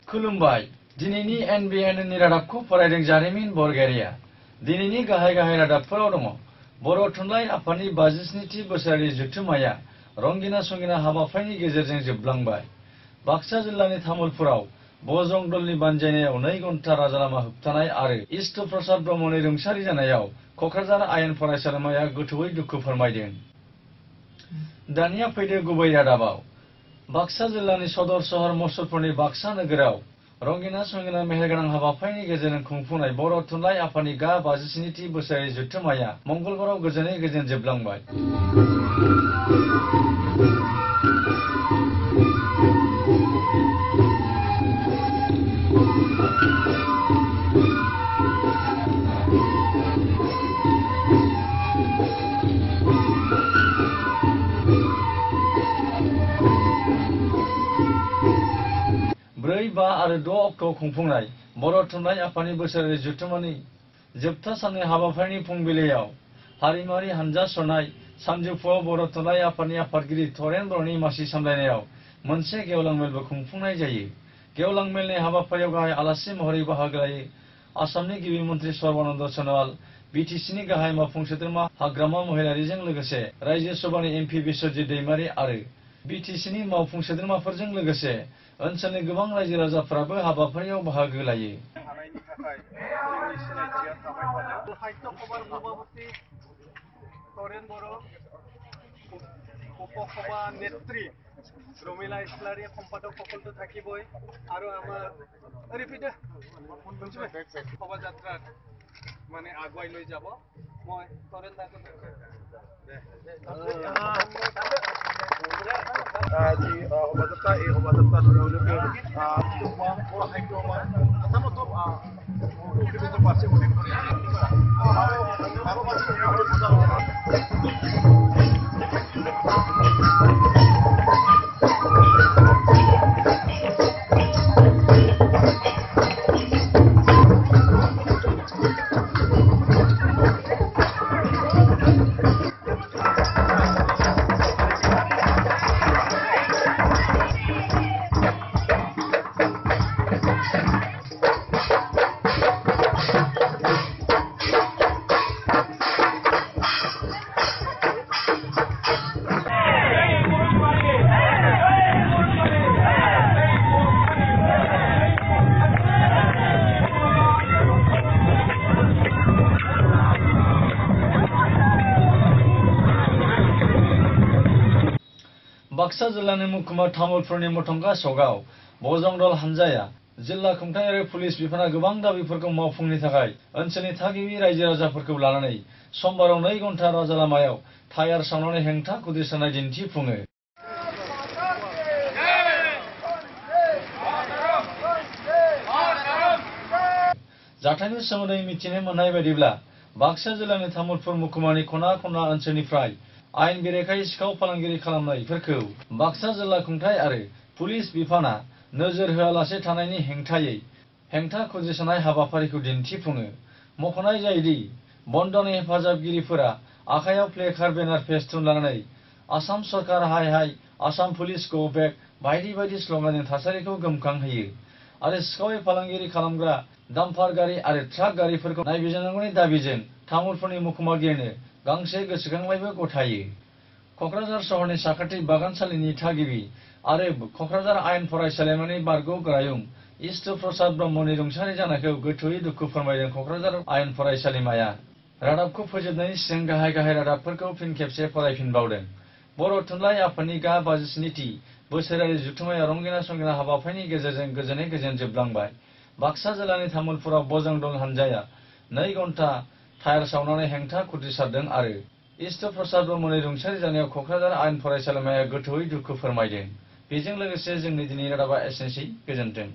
खुलुमबाय दिनैनि एनबिएन नि रादाबखौ फरायदों जारिमिन बरगयारिया दिनैनि गाहाय रादाबफोराव दङ बर' थुनलाइ आफादनि 57थि बोसोरारि जथुम्माया रंगिना संगिना हाबाफारिनि गेजेरजों जोबलांबाय। बाक्सा जिल्लानि तामुलपुराव बजरं दलनि बानजायनायाव 2 घन्टा राजालामा होबथानाय आरो इष्ट प्रसाद ब्रह्मनि रुंसारि जानायाव क'क्राझार आयेन फरायसालिमाया गोथौयै दुखु फोरमायदों। दानिया फैदो गुबै रादाबाव। बाक्सा जिल्लानि सदर सहर मुसलपुरनि बाक्सा नोगोराव रंगिना संगिना मेहेरगोनां हाबाफारिनि गेजेरजों खुंफुंनाय बर' थुनलाइ आफादनि 57थि बोसोरारि जथुम्माया मंगलबाराव गोजोनै गोजोन जोबलांबाय। ब्रै, 5 आरो 6 अक्ट'आव खुंफुंनाय बर' थुनलाइ आफादनि बोसोरारि जथुम्मानि जोबथा साननि हाबाफारिनि फुंबिलियाव हारिमुआरि हानजा सरनाय सानजौफुआव बर' थुनलाइ आफादनि आफादगिरि थरेन बर'नि मासि सामलायनायाव मोनसे गेवलां मेलबो खुंफुंनाय जायो। गेवलां मेलनि हाबाफारियाव गाहाय आलासि महरै बाहागो लायो आसामनि गिबि मन्त्रि सर्बानन्द सन'वाल, बिटिसिनि गाहाय मावफुं सोद्रोमा हाग्रामा महिलारिजों लोगोसे रायजो सभानि एमपि बिश्वजित दैमारि आरो बिटिसिनि मावफुं सोद्रोमाफोरजों लोगोसे ओनसोलनि गोबां रायजो राजाफोराबो हाबाफारियाव बाहागो लायो। उपसभा नेत्री रमिला इस्लारि सम्पादक সকলটো থাকিবই আৰু আমাৰ ওৰিফিদে শোভাযাত্ৰা মানে আগুৱাই লৈ যাব। মই তৰেন দাক যি শোভাযাত্ৰা এই শোভাযাত্ৰাত তেওঁলোকে সাহিত্য আসামতো বিভিন্ন পাৰ্চে উল্লেখ কৰি बाक्सा जिल्लानि मुखुमा तामुलपुरनि मथंगा सकआव बजरं दल हानजाया जिल्ला खुंथाय आरो पुलिस बिफाना गोबां दाबिफोरखौ मावफुंनो थाखाय ओनसोलनि थागिबि रायजो राजाफोरखौ लानानै समबाराव 2 घन्टा राजालामायाव टायार सावनानै हेंथा खुदिसानाय दिन्थिफुङो। जाथायनि सोमोन्दै मिथिनो मोननाय बायदिब्ला बाक्सा जिल्लानि तामुलपुर मुखुमानि खना खनला ओनसोलनिफ्राय आयेन बेरेखायै सिखाव फालांगिरि खालामनायफोरखौ बाक्सा जिल्ला खुंथाय आरो पुलिस बिफाना नोजोर होआलासे थानायनि हेंथायै हेंथा खुदिसानाय हाबाफारिखौ दिन्थिफुङो। मख'नाय जायोदि बन्द'नि हेफाजाबगिरिफोरा आखायाव प्लेकार्ड बेनार फेस्टुन लानानै आसाम सरकार हाय हाय आसाम पुलिस गो बेक बायदि बायदि स्लगानजों थासारिखौ गोमखांहोयो आरो सिखावै फालांगिरि खालामग्रा डाम्पार गारि आरो ट्राक गारिफोरखौ नायबिजिरनांगौनि दाबिजों तामुलपुरनि मुखुमागिरिनो गांसे गोसोखांलाइबो गथायो। क'क्राझार सहरनि साखाथि बागानसालिनि थागिबि आरो क'क्राझार आयेन फरायसालिमानि बारग' गारायुं इष्ट प्रसाद ब्रह्मनि रुंसारि जानायखौ गोथौयै दुखु फोरमायदों क'क्राझार आयेन फरायसालिमाया। रादाबखौ फोजोबनायनि सिगां गाहाय रादाबफोरखौ फिन खेबसे फरायफिनबावदों। बर' थुनलाइ आफादनि 57थि बोसोरारि जथुम्माया रंगिना संगिना हाबाफारिनि गेजेरजों गोजोनै गोजोन जोबलांबाय। बाक्सा जिल्लानि तामुलपुराव बजरं दल हानजाया 2 घन्टा टायार सावनानै हेंथा खुदिसारदों आरो इष्ट प्रसाद ब्रह्मनि रुंसारि जानायाव क'क्राझार आयेन फरायसालिमाया गोथौयै दुखु फोरमायदों। बेजों लोगोसे जोंनि दिनैनि रादाबा एसेनोसै। गोजोन्थों।